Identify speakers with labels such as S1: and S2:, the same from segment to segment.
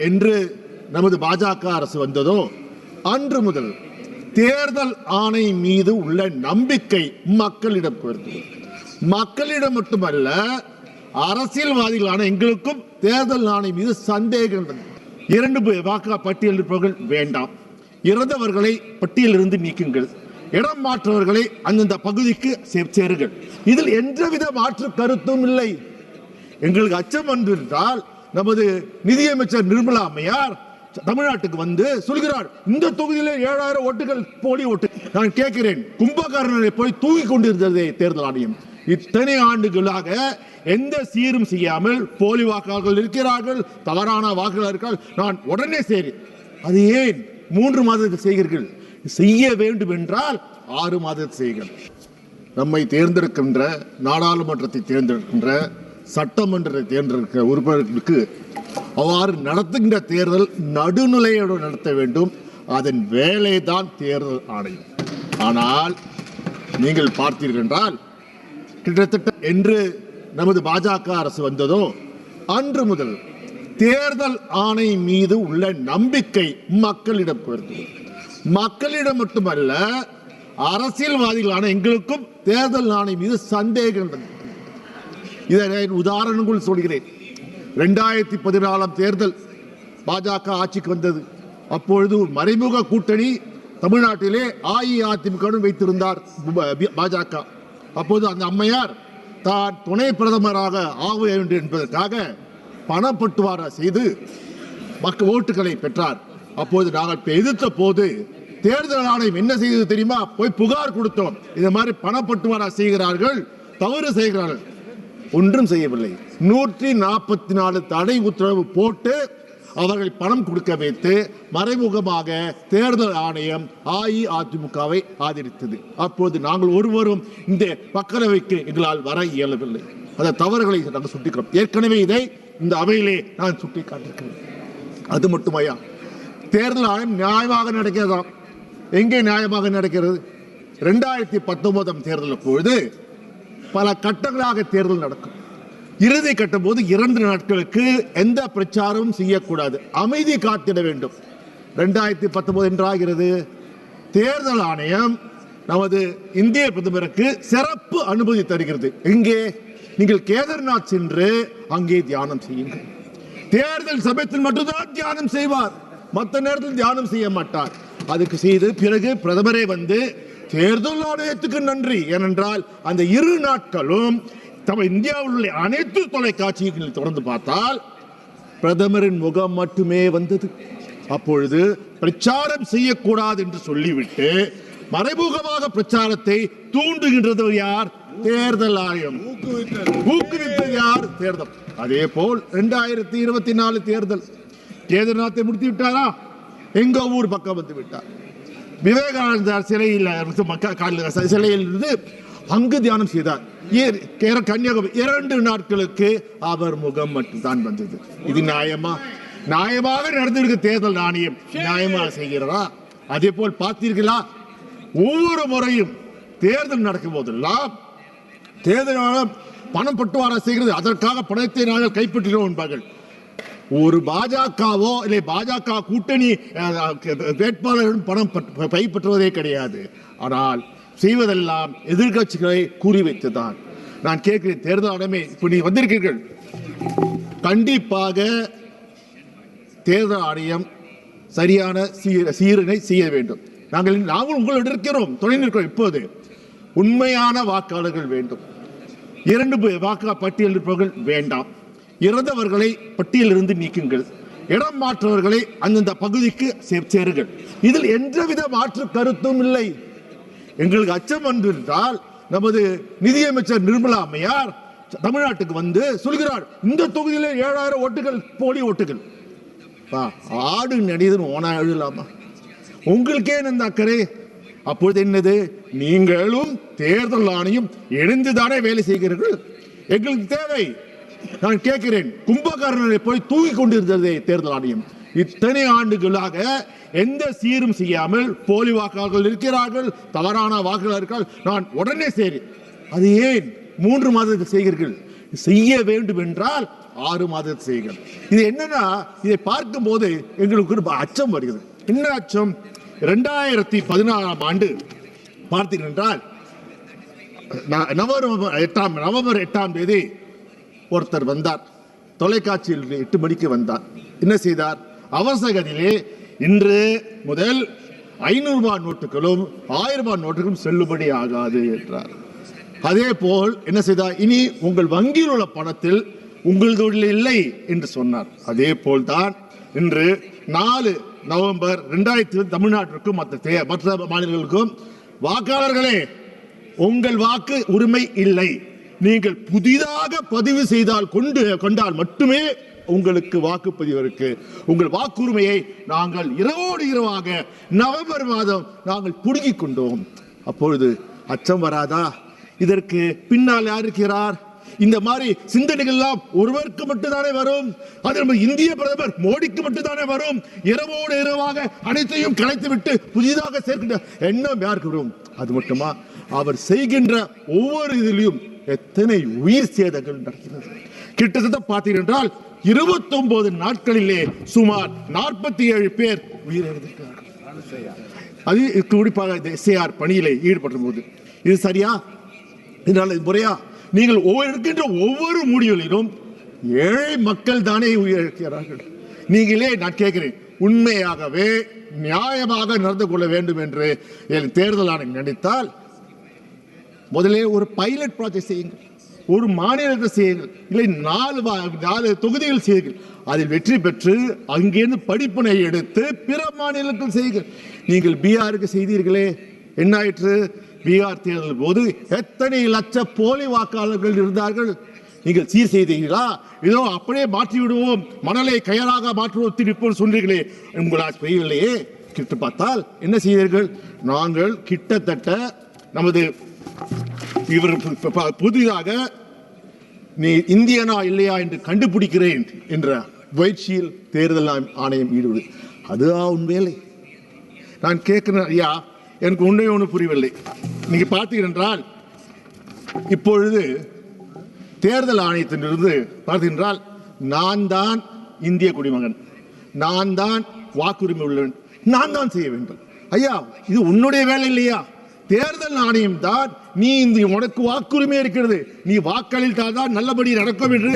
S1: என்று நமது பாஜக அரசு வந்ததோ அன்று முதல் தேர்தல் ஆணை மீது உள்ள நம்பிக்கை மக்களிடம் குறைந்தது. மக்களிடம் மட்டுமல்ல, அரசியல்வாதிகளான எங்களுக்கும் தேர்தல் ஆணை மீது சந்தேகம். 2 வாக்கு பட்டியல் இருப்பவர்கள் வேண்டாம், இறந்தவர்களை பட்டியலிருந்து நீக்குங்கள், இடம் மாற்றவர்களை அந்தந்த பகுதிக்கு சேருங்கள். இதில் எந்தவித மாற்று கருத்தும் இல்லை. எங்களுக்கு அச்சம் என்றால் நமது நிதியமைச்சர் நிர்மலா அம்மையார் தமிழ்நாட்டுக்கு வந்து சொல்கிறார், இந்த தொகுதியில 7000 ஓட்டுகள் போலி ஓட்டு. நான் கேட்கிறேன், கும்பகர்ணனை போய் தூக்கி கொண்டிருந்ததே தேர்தல் ஆணையம். இத்தனை ஆண்டுகளாக எந்த சீரும் செய்யாமல் போலி வாக்காளர்கள் இருக்கிறார்கள், தவறான வாக்குகள் இருக்கிறார்கள். நான் உடனே சரி, அது ஏன் 3 மாதத்தில் செய்கிறீர்கள்? செய்ய வேண்டும் என்றால் 6 மாதத்தில் செய்யுங்கள். நம்மை தேர்ந்தெடுக்கின்ற, நாடாளுமன்றத்தை தேர்ந்தெடுக்கின்ற, சட்டமன்றத்தை தேர்ந்தெடுக்கிற உறுப்பினர்களுக்கு அவ்வாறு நடத்துகின்ற தேர்தல் நடுநிலையோடு நடத்த வேண்டும். அதன் வேலைதான் தேர்தல் ஆணையம். ஆனால் நீங்கள் பார்த்தீர்கள் என்றால், கிட்டத்தட்ட என்று நமது பாஜக அரசு வந்ததோ அன்று முதல் தேர்தல் ஆணை மீது உள்ள நம்பிக்கை மக்களிடம் குறைந்தது. மக்களிடம் மட்டுமல்ல, அரசியல்வாதிகளான எங்களுக்கும் தேர்தல் ஆணை மீது சந்தேகம். இதை உதாரணங்கள் சொல்கிறேன். 2014 தேர்தல் பாஜக ஆட்சிக்கு வந்தது. அப்பொழுது மறைமுக கூட்டணி தமிழ்நாட்டிலே அஇஅதிமுக வைத்திருந்தார் பாஜக. அப்போது அந்த அம்மையார் தான் துணை பிரதமராக ஆக வேண்டும் என்பதற்காக பணப்பட்டுவாரா செய்து மக்கள் ஓட்டுகளை பெற்றார். அப்போது நாங்கள் எதிர்த்த போது தேர்தல் ஆணையம் என்ன செய்தது தெரியுமா? போய் புகார் கொடுத்தோம், இந்த மாதிரி பணப்பட்டுவாரா செய்கிறார்கள், தவறு செய்கிறார்கள். ஒன்றும் செய்யவில்லை. 144 தடை உத்தரவு போட்டு அவர்கள் பணம் கொடுக்க வைத்து மறைமுகமாக தேர்தல் ஆணையம் அஇஅதிமுகவை ஆதரித்தது. அப்போது நாங்கள் ஒருவரும் இந்த மக்களவைக்கு எங்களால் வர இயலவில்லை. அந்த தவறுகளை நாங்கள் சுட்டிக்கிறோம். ஏற்கனவே இதை இந்த அவையிலே நான் சுட்டிக்காட்டிருக்கிறேன். அது மட்டுமையா, தேர்தல் ஆணையம் நியாயமாக நடக்கிறதாம். எங்கே நியாயமாக நடக்கிறது? 2019 தேர்தல் பொழுது பல கட்டங்களாக தேர்தல் நடக்கும். இறுதி கட்டும் போது 2 நாட்களுக்கு எந்த பிரச்சாரமும் செய்யக்கூடாது, அமைதி காத்திட வேண்டும். 2019 என்றாகிறது. தேர்தல் ஆணையம் நமது இந்திய பிரதமருக்கு சிறப்பு அனுமதி தருகிறது. எங்கே? நீங்கள் கேதார்நாத் சென்று அங்கே தியானம் செய்யுங்கள். தேர்தல் சமயத்தில் மட்டும்தான் தியானம் செய்வார், மற்ற நேரத்தில் தியானம் செய்ய மாட்டார். அதுக்கு செய்து பிறகு பிரதமரே வந்து தேர்தல் ஆணையத்துக்கு நன்றி, ஏனென்றால் அந்த 2 நாட்களும் இந்தியாவில் உள்ள அனைத்து தொலைக்காட்சிகளை தொடர்ந்து பார்த்தால் பிரதமரின் முகம் மட்டுமே வந்தது. அப்பொழுது பிரச்சாரம் செய்யக்கூடாது என்று சொல்லிவிட்டு மறைமுகமாக பிரச்சாரத்தை தூண்டுகின்றது யார்? தேர்தல் ஆணையம். ஊக்குவித்தது யார்? தேர்தல். அதே போல் 2024 தேர்தல் கேதார்நாத்தை முடித்து விட்டாரா? எங்க ஊர் பக்கம் வந்து விட்டார். விவேகானந்தர் சிலையில் இருந்து அங்கு தியானம் செய்தார். கன்னியாகுமரி 2 நாட்களுக்கு அவர் முகம் மட்டும்தான் வந்தது. இது நியாயமா? நியாயமாக நடந்திருக்க தேர்தல் ஆணையம் நியாயமாக செய்கிறதா? அதே போல் பார்த்தீர்களா, ஒவ்வொரு முறையும் தேர்தல் நடக்கும் போதெல்லாம் தேர்தல் ஆணையம் பணம் பட்டுவாரா செய்கிறது, அதற்காக பணத்தை நாங்கள் கைப்பற்றுகிறோம் என்பார்கள். ஒரு பாஜகவோ இல்லை பாஜக கூட்டணி வேட்பாளர்களும் பணம் கைப்பற்றுவதே கிடையாது. ஆனால் செய்வதெல்லாம் எதிர்கட்சிகளை கூறி வைத்துதான். நான் கேட்கிறேன், தேர்தல் ஆணையமே இப்போ நீ வந்திருக்கீர்கள், கண்டிப்பாக தேர்தல் ஆணையம் சரியான சீரனை செய்ய வேண்டும். நாங்கள் உங்களோடு இருக்கிறோம், துணை நிற்கிறோம். இப்போது உண்மையான வாக்காளர்கள் வேண்டும். 2 வாக்கு பட்டியல் இருப்பவர்கள் வேண்டாம், இறந்தவர்களை பட்டியலிருந்து நீக்குங்கள், இடம் மாற்றவர்களை அந்தந்த பகுதிக்கு சேருங்கள். இதில் எந்தவித மாற்று கருத்தும் இல்லை. எங்களுக்கு அச்சம் என்றால் நமது நிதியமைச்சர் நிர்மலா அம்மையார் தமிழ்நாட்டுக்கு வந்து சொல்கிறார், இந்த தொகுதியில 7000 ஓட்டுகள் போலி ஓட்டுகள். ஆடு நடிகர் ஓனா எழுதலாமா? உங்களுக்கே இந்த அக்கறை. அப்பொழுது என்னது? நீங்களும் தேர்தல் ஆணையம் இணைந்துதானே வேலை செய்கிறீர்கள். எங்களுக்கு தேவை. நான் கேட்கிறேன், கும்பகர்ணனை போய் தூக்கி கொண்டிருந்ததே தேர்தல் ஆணையம். இத்தனை ஆண்டுகளாக எந்த சீரும் செய்யாமல் போலி வாக்காளர்கள் இருக்கிறார்கள், தவறான வாக்குகள் இருக்கிறார்கள். நான் உடனே சரி, அது ஏன் 3 மாதத்தில் செய்கிறீர்கள்? செய்ய வேண்டும் என்றால் 6 மாதம் செய்யுங்கள். இது என்னன்னா, இதை பார்க்கும் போது எங்களுக்கு அச்சம் வருகிறது. என்ன அச்சம்? 2016ஆம் ஆண்டு பார்த்தீர்கள் என்றால் நவம்பர் 8ஆம் தேதி ஒருத்தர் வந்தார், தொலைக்காட்சியில் 8 மணிக்கு வந்தார். என்ன செய்தார்? அவசரகதியிலே இன்று முதல் 500 ரூபாய் நோட்டுகளும் 1000 ரூபாய் நோட்டுகளும் செல்லுபடி ஆகாது என்றார். அதே போல் என்ன செய்தார்? இனி உங்கள் வங்கியில் உள்ள பணத்தில் உங்களது இல்லை என்று சொன்னார். அதே போல்தான் இன்று 4 நவம்பர் 2020 தமிழ்நாட்டிற்கும் மற்ற மாநிலங்களுக்கும் வாக்காளர்களே, உங்கள் வாக்கு உரிமை இல்லை. நீங்கள் புதிதாக பதிவு செய்தால் கொண்டால் மட்டுமே உங்களுக்கு வாக்குப்பதிவு இருக்கு. உங்கள் வாக்குரிமையை நாங்கள் இரவோடு இரவாக நவம்பர் மாதம் நாங்கள் புடுங்கிக் கொண்டோம். அப்பொழுது அச்சம் வராதா? இதற்கு பின்னால் யார் இருக்கிறார்? இந்த மாதிரி சிந்தனைகள் எல்லாம் ஒருவருக்கு மட்டும்தானே வரும். அது இந்திய பிரதமர் மோடிக்கு மட்டும்தானே வரும். இரவோடு இரவாக அனைத்தையும் கலைத்துவிட்டு புதிதாக சேர்க்கின்ற எண்ணம் யாருக்கு வரும்? அது மட்டுமா? அவர் செய்கின்ற ஒவ்வொரு இதிலும் எத்தனை உயிர் சேதங்கள் நடக்கிறது. கிட்டத்தட்ட பார்த்தீர்கள் என்றால் 29 நாட்களிலே சுமார் 47 பேர் உயிரிழந்திருக்கிறார்கள். அது குறிப்பாக SAR பணியிலே ஈடுபட்ட போது இது சரியா? இதனால முறையா? நீங்கள் இருக்கின்ற ஒவ்வொரு முடிவுகளிலும் ஏழை மக்கள் தானே உயிரிழக்கிறார்கள். நீங்களே நான் கேட்கிறேன், உண்மையாகவே நியாயமாக நடந்து கொள்ள வேண்டும் என்று தேர்தல் ஆணையம் நினைத்தால் முதலே ஒரு பைலட் ப்ராஜெக்ட் செய்யுங்கள், ஒரு மாநிலத்தை செய்யுங்கள், இல்லை 4 தொகுதிகள் செய்யுங்கள். அதில் வெற்றி பெற்று அங்கிருந்து படிப்பினை எடுத்து பிற மாநிலத்தில் செய்யுங்கள். நீங்கள் பீகாருக்கு செய்தீர்களே, என்ன ஆயிற்று? பீகார் தேர்தல் போது எத்தனை லட்ச போலி வாக்காளர்கள் இருந்தார்கள். நீங்கள் சீர் செய்தீர்களா? இதோ அப்படியே மாற்றி விடுவோம், மணலை கயராக மாற்றுவோம் திருப்போம் சொன்னீர்களே, உங்களால் செய்யவில்லையே. கிட்ட பார்த்தால் என்ன செய்தீர்கள்? நாங்கள் கிட்டத்தட்ட நமது இவர் புதிதாக நீ இந்தியனா இல்லையா என்று கண்டுபிடிக்கிறேன் என்ற முயற்சியில் தேர்தல் ஆணையம் ஈடுபடு. அதுவா உன் வேலை? நான் கேட்கிறேன் ஐயா, எனக்கு ஒன்று புரியவில்லை. நீங்க பார்த்தீர்கள் என்றால் இப்பொழுது தேர்தல் ஆணையத்திலிருந்து பார்த்தீர்கள், நான் தான் இந்திய குடிமகன், நான் தான் வாக்குரிமை உள்ளவன், நான் தான் செய்ய வேண்டும். ஐயா, இது உன்னுடைய வேலை இல்லையா? தேர்தல் ஆணையம் தான் நீ உனக்கு வாக்குரிமை இருக்கிறது, நீ வாக்களித்தால் தான் நல்லபடி நடக்கும் என்று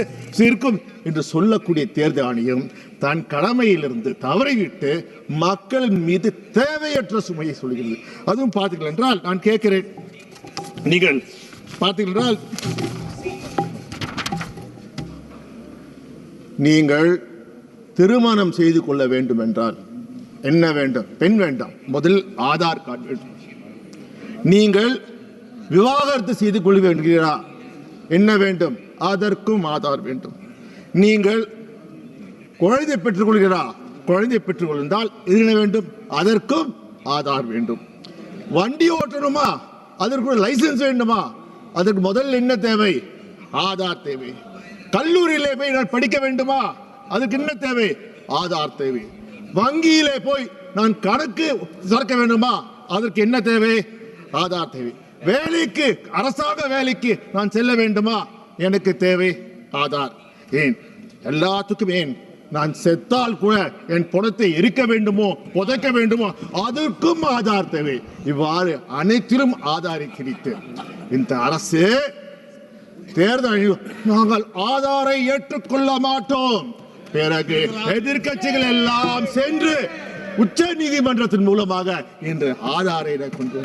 S1: இருக்கும் என்று சொல்லக்கூடிய தேர்தல் ஆணையம் தன் கடமையிலிருந்து தவறிவிட்டு மக்களின் மீது தேவையற்ற சுமையை சொல்கிறது. அதுவும் பார்த்தீர்கள் என்றால் நான் கேட்கிறேன், நீங்கள் பார்த்தீர்கள் என்றால் நீங்கள் திருமணம் செய்து கொள்ள வேண்டும் என்றால் என்ன வேண்டும்? பெண் வேண்டாம், முதல் ஆதார் கார்டு வேண்டும். நீங்கள் விவாகரத்து செய்து கொள்ள வேண்டுகிறா, என்ன வேண்டும்? அதற்கும் ஆதார் வேண்டும். நீங்கள் குழந்தை பெற்றுக்கொள்கிறா, குழந்தை பெற்றுக்கொண்டால் இது என்ன வேண்டும்? அதற்கும் ஆதார் வேண்டும். வண்டி ஓட்டணுமா? அதற்கு லைசன்ஸ் வேண்டுமா? அதற்கு முதல் என்ன தேவை? ஆதார் தேவை. கல்லூரியிலே போய் நான் படிக்க வேண்டுமா? அதுக்கு என்ன தேவை? ஆதார் தேவை. வங்கியிலே போய் நான் கணக்கு திறக்க வேண்டுமா? அதற்கு என்ன தேவை? ஆதார் தேவை. வேலைக்கு, அரசாங்க வேலைக்கு நான் செல்ல வேண்டுமா? எனக்கு தேவை ஆதார். ஏன் எல்லாத்துக்கும்? ஏன் நான் செத்தால் கூட என் பணத்தை எரிக்க வேண்டுமோ புதைக்க வேண்டுமோ அதற்கும் ஆதார் தேவை. இவ்வாறு அனைத்திலும் ஆதாரை கிடைத்து இந்த அரசு தேர்தல் நாங்கள் ஆதாரை ஏற்றுக்கொள்ள மாட்டோம். பிறகு எதிர்கட்சிகள் எல்லாம் சென்று உச்ச நீதிமன்றத்தின் மூலமாக இன்று ஆதாரை கொண்டு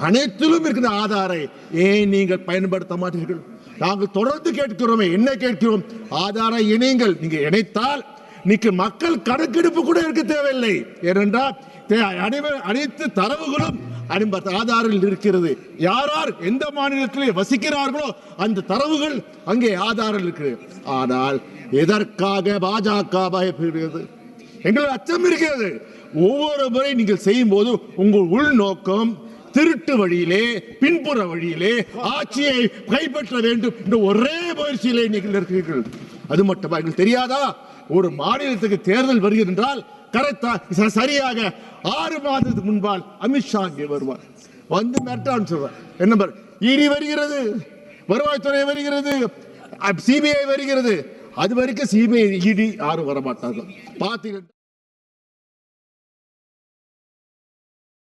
S1: அனைத்திலும் இருக்கிற ஆதாரை ஏன் நீங்கள் பயன்படுத்த மாட்டீர்கள்? நாங்கள் தொடர்ந்து கேட்கிறோமே, என்ன கேட்கிறோம்? ஆதாரை இணைங்கள். நீங்க இணைத்தால் நீங்க மக்கள் கணக்கெடுப்பு கூட இருக்க தேவையில்லை. ஏனென்றால் அனைத்து தரவுகளும் ஆதாரில் இருக்கிறது. யார் எந்த மாநிலத்திலே வசிக்கிறார்களோ அந்த தரவுகள் அங்கே ஆதாரில் இருக்கிறது. ஆனால் எதற்காக பாஜக பயப்படுகிறது? எங்களுக்கு அச்சம் இருக்கிறது. ஒவ்வொரு முறை நீங்கள் செய்யும் போது உங்கள் உள்நோக்கம் திருட்டு வழியிலே, பின்புற வழியிலே ஆட்சியை கைப்பற்ற வேண்டும் என்ற ஒரே முயற்சியிலே நீங்கள் இருக்கிறீர்கள். அது மட்டுமா? எங்களுக்கு தெரியாதா? ஒரு மாநிலத்துக்கு தேர்தல் வருகிறது என்றால் கரெக்டா சரியாக 6 மாதத்துக்கு முன்பால் அமித்ஷா இங்கே வருவார், வந்து மிரட்டான்னு சொல்வார். என்ன இடி வருகிறது, வருவாய்த்துறை வருகிறது, சிபிஐ வருகிறது. அது வரைக்கும் சிபிஐ இடி யாரும் வரமாட்டாங்க. பார்த்தீங்கன்னா